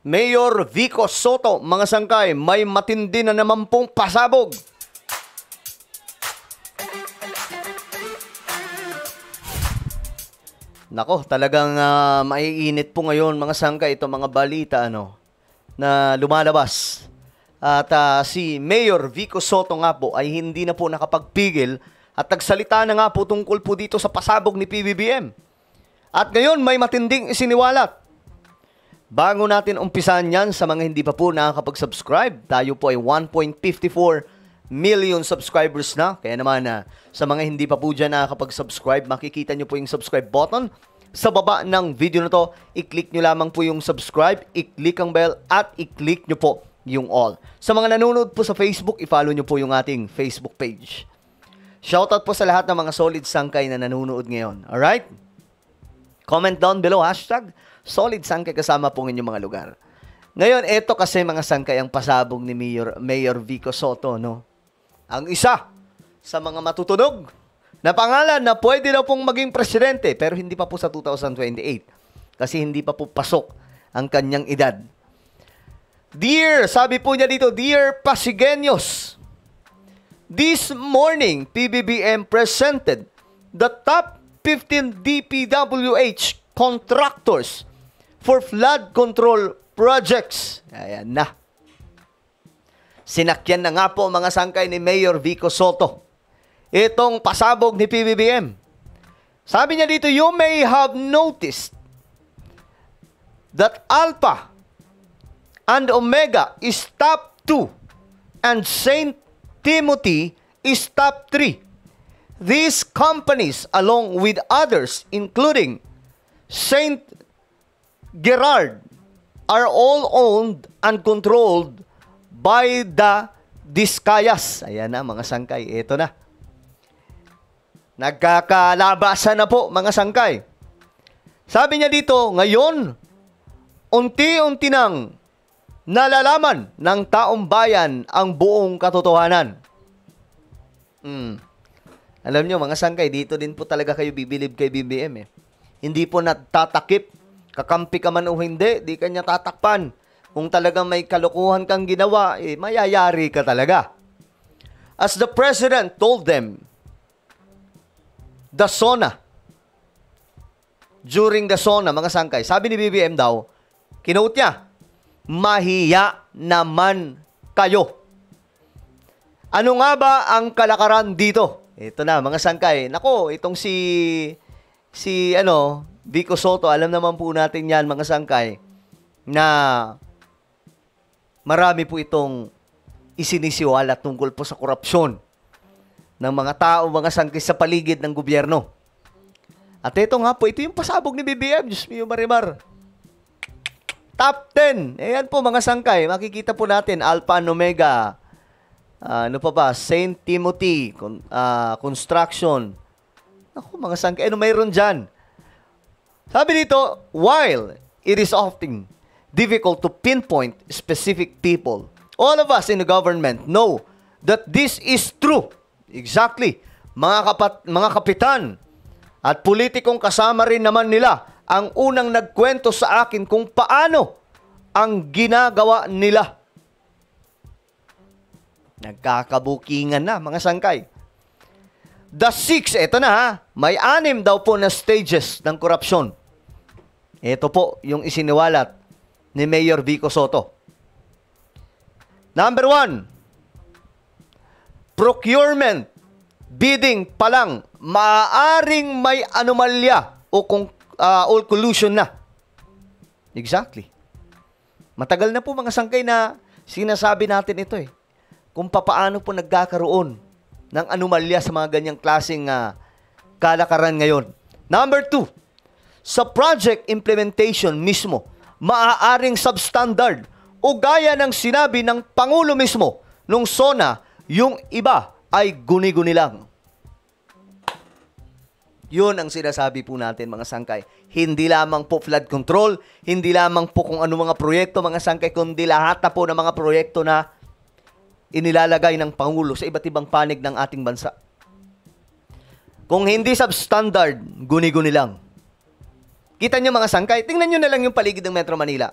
Mayor Vico Soto, mga sangkay, may matindi na naman pong pasabog. Nako, talagang maiinit po ngayon mga sangkay itong mga balita na lumalabas. At si Mayor Vico Soto nga po ay hindi na po nakapagpigil at nagsalita na nga po tungkol po dito sa pasabog ni PBBM. At ngayon may matinding isiniwalat. Bago natin umpisan yan sa mga hindi pa po nakakapag-subscribe, tayo po ay 1.54 million subscribers na. Kaya naman sa mga hindi pa po dyan nakakapag-subscribe, makikita nyo po yung subscribe button. Sa baba ng video na to, i-click nyo lamang po yung subscribe, i-click ang bell, at i-click nyo po yung all. Sa mga nanonood po sa Facebook, i-follow nyo po yung ating Facebook page. Shoutout po sa lahat ng mga solid sangkay na nanonood ngayon. Alright? Comment down below, hashtag solid sangkay kasama po ng inyong mga lugar. Ngayon, eto kasi mga sangkay ang pasabog ni Mayor Vico Soto, no? Ang isa sa mga matutunog na pangalan na pwede daw pong maging presidente pero hindi pa po sa 2028 kasi hindi pa po pasok ang kanyang edad. Dear, sabi po niya dito, Dear Pasigueños, this morning, PBBM presented the top 15 DPWH contractors for flood control projects. Ayan na. Sinakyan na nga po mga sangkay ni Mayor Vico Soto itong pasabog ni PBBM. Sabi niya dito, you may have noticed that Alpha and Omega is top 2 and St. Timothy is top 3. These companies, along with others, including St. Gerard, are all owned and controlled by the Discayas. Ayan na mga sangkay, ito na. Nagkakalabasan na po mga sangkay. Sabi niya dito, ngayon, unti-unti nang nalalaman ng taong bayan ang buong katotohanan. Alam niyo mga sangkay, dito din po talaga kayo bibilib kay BBM. Hindi po natatakip, kakampi ka man o hindi, di kanya tatakpan. Kung talagang may kalokohan kang ginawa, mayayari ka talaga. As the president told them, the SONA, during the SONA, mga sangkay, sabi ni BBM daw, kinote niya, mahiya naman kayo. Ano nga ba ang kalakaran dito? Ito na, mga sangkay. Nako, itong si Vico Soto, alam naman po natin yan, mga sangkay, na marami po itong isinisiwala tungkol po sa korupsyon ng mga tao, mga sangkay sa paligid ng gobyerno. At ito nga po, ito yung pasabog ni BBM. Diyos mio, Marimar. Top 10. Ayan po mga sangkay. Makikita po natin, Alpha and Omega. Ano pa ba? St. Timothy. Construction. Ako, mga sangkay. Ano mayroon dyan? Sabi dito, while it is often difficult to pinpoint specific people, all of us in the government know that this is true. Exactly. Mga kapitan at politikong kasama rin naman nila ang unang nagkwento sa akin kung paano ang ginagawa nila. Nagkakabukingan na, mga sangkay. The 6, ito na ha, may 6 daw po na stages ng korupsyon. Ito po yung isiniwalat ni Mayor Vico Soto. Number 1, procurement, bidding pa lang, maaaring may anomalya o collusion na. Exactly. Matagal na po mga sangkay na sinasabi natin ito kung papaano po nagkakaroon ng anomalya sa mga ganyang klaseng kalakaran ngayon. Number 2, sa project implementation mismo, maaaring substandard o gaya ng sinabi ng Pangulo mismo nung SONA, yung iba ay guni-guni lang. Yun ang sinasabi po natin mga sangkay. Hindi lamang po flood control, hindi lamang po kung ano mga proyekto mga sangkay, kundi lahat na po ng mga proyekto na inilalagay ng Pangulo sa iba't ibang panig ng ating bansa. Kung hindi substandard, guni-guni lang. Kita nyo mga sangkay, tingnan nyo na lang yung paligid ng Metro Manila.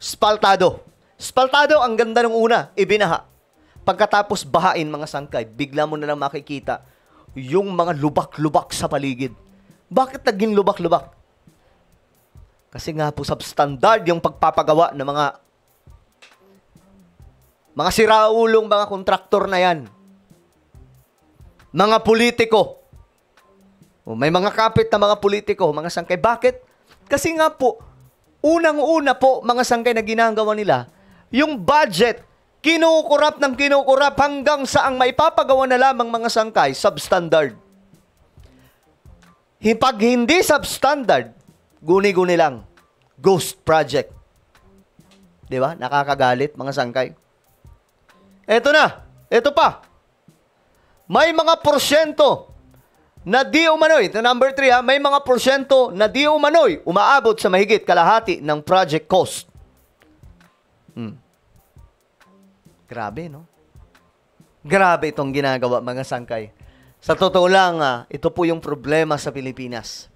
spaltado. Spaltado, ang ganda ng una, ibinaha. Pagkatapos bahain, mga sangkay, bigla mo na lang makikita yung mga lubak-lubak sa paligid. Bakit naging lubak-lubak? Kasi nga po substandard yung pagpapagawa ng mga siraulong mga kontraktor na yan. Mga politiko. May mga kapit na mga politiko, mga sangkay. Bakit? Kasi nga po, unang-una po, mga sangkay na ginagawa nila, yung budget, kinukurap ng kinukurap hanggang sa ang maipapagawa na lamang mga sangkay, substandard. Pag hindi substandard, guni-guni lang. Ghost project. Di ba? Nakakagalit, mga sangkay. Eto na. Eto pa. May mga porsyento na di umano'y. Ito number 3 ha. May mga porsyento na di umano'y umaabot sa mahigit kalahati ng project cost. Grabe, no? Grabe itong ginagawa, mga sangkay. Sa totoo lang, ito po yung problema sa Pilipinas.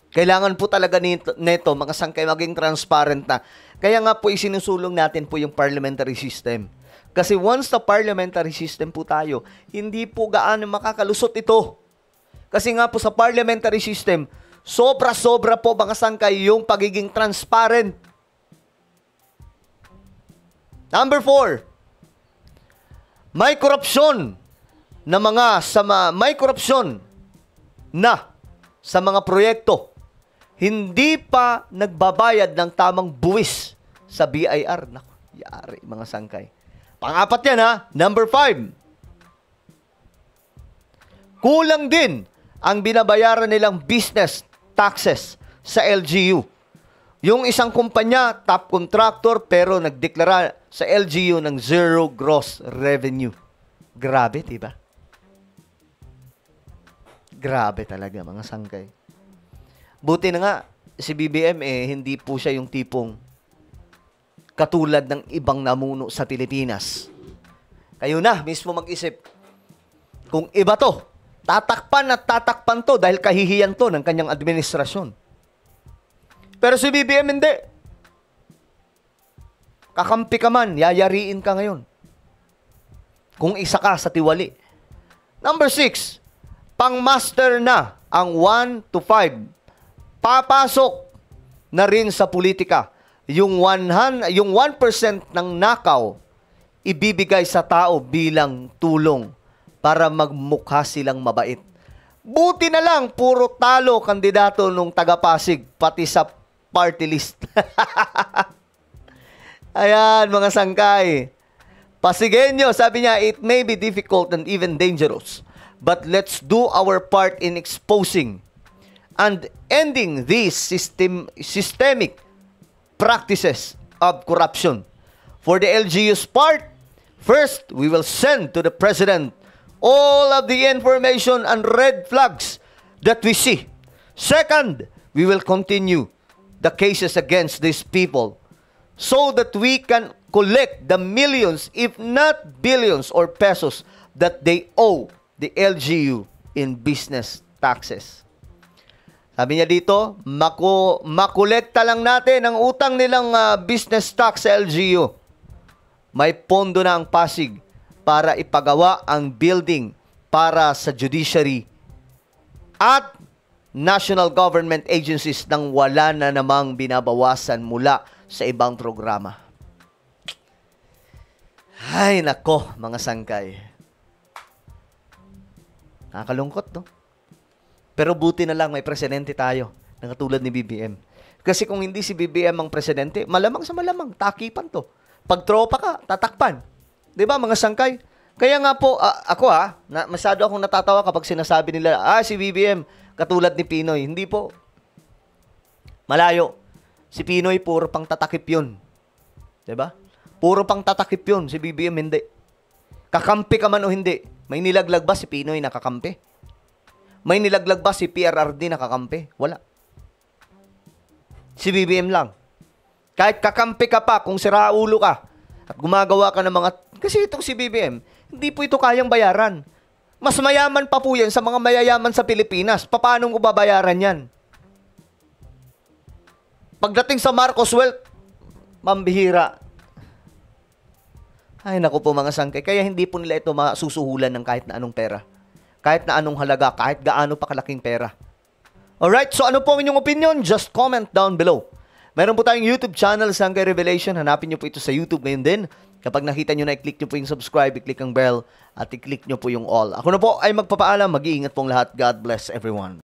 Kailangan po talaga nito, mga sangkay, maging transparent na. Kaya nga po isinusulong natin po yung parliamentary system. Kasi once na parliamentary system po tayo, hindi po gaano makakalusot ito. Kasi nga po sa parliamentary system, sobra-sobra po, mga sangkay, yung pagiging transparent. Number 4, may korupsyon na may korupsyon na sa mga proyekto hindi pa nagbabayad ng tamang buwis sa BIR. Naku, yari, mga sangkay. Pang-apat yan ha, number 5. Kulang din ang binabayaran nilang business taxes sa LGU. Yung isang kumpanya, top contractor, pero nagdeklara sa LGU ng zero gross revenue. Grabe, diba? Grabe talaga, mga sangkay. Buti na nga, si BBM, hindi po siya yung tipong katulad ng ibang namuno sa Pilipinas. Kayo na, mismo mag-isip. Kung iba to, tatakpan at tatakpan to dahil kahihiyan to ng kanyang administrasyon. Pero si BBM hindi. Kakampi ka man, yayariin ka ngayon. Kung isa ka sa tiwali. Number 6, pang-master na ang 1 to 5. Papasok na rin sa politika. Yung 1% ng nakaw, ibibigay sa tao bilang tulong para magmukha silang mabait. Buti na lang, puro talo kandidato nung taga-Pasig, pati sa party list. Ayan, mga sangkay. Pasigenyo, sabi niya, it may be difficult and even dangerous, but let's do our part in exposing and ending these systemic practices of corruption. For the LGU's part, first, we will send to the President all of the information and red flags that we see. Second, we will continue the cases against these people so that we can collect the millions, if not billions or pesos that they owe the LGU in business taxes. Sabi niya dito, makolekta lang natin ang utang nilang business tax sa LGU. May pondo na ang Pasig para ipagawa ang building para sa judiciary at national government agencies nang wala na namang binabawasan mula sa ibang programa. Ay, nako, mga sangkay. Nakakalungkot, no? Pero buti na lang may presidente tayo na katulad ni BBM. Kasi kung hindi si BBM ang presidente, malamang sa malamang, takipan to. Pag tropa ka, tatakpan. Di ba, mga sangkay? Kaya nga po, ako masyado akong natatawa kapag sinasabi nila, si BBM, katulad ni Pinoy. Hindi po. Malayo. Si Pinoy, puro pang tatakip yun. Di ba? Puro pang tatakip yun. Si BBM, hindi. Kakampi ka man o hindi. May nilaglag ba si Pinoy nakakampi? May nilaglag ba si PRRD nakakampi? Wala. Si BBM lang. Kahit kakampi ka pa, kung siraulo ka, at gumagawa ka ng mga... Kasi itong si BBM, hindi po ito kayang bayaran. Mas mayaman pa po yan sa mga mayayaman sa Pilipinas. Paano mo babayaran yan? Pagdating sa Marcos Wealth, Mambihira. Ay, naku po mga sangkay. Kaya hindi po nila ito masusuhulan ng kahit na anong pera. Kahit na anong halaga, kahit gaano pa kalaking pera. Alright, so ano po ang inyong opinion? Just comment down below. Meron po tayong YouTube channel, Sangkay Revelation. Hanapin nyo po ito sa YouTube ngayon din. Kapag nakita nyo na, i-click nyo po yung subscribe, i-click ang bell, at i-click nyo po yung all. Ako na po ay magpapaalam. Mag-iingat pong lahat. God bless everyone.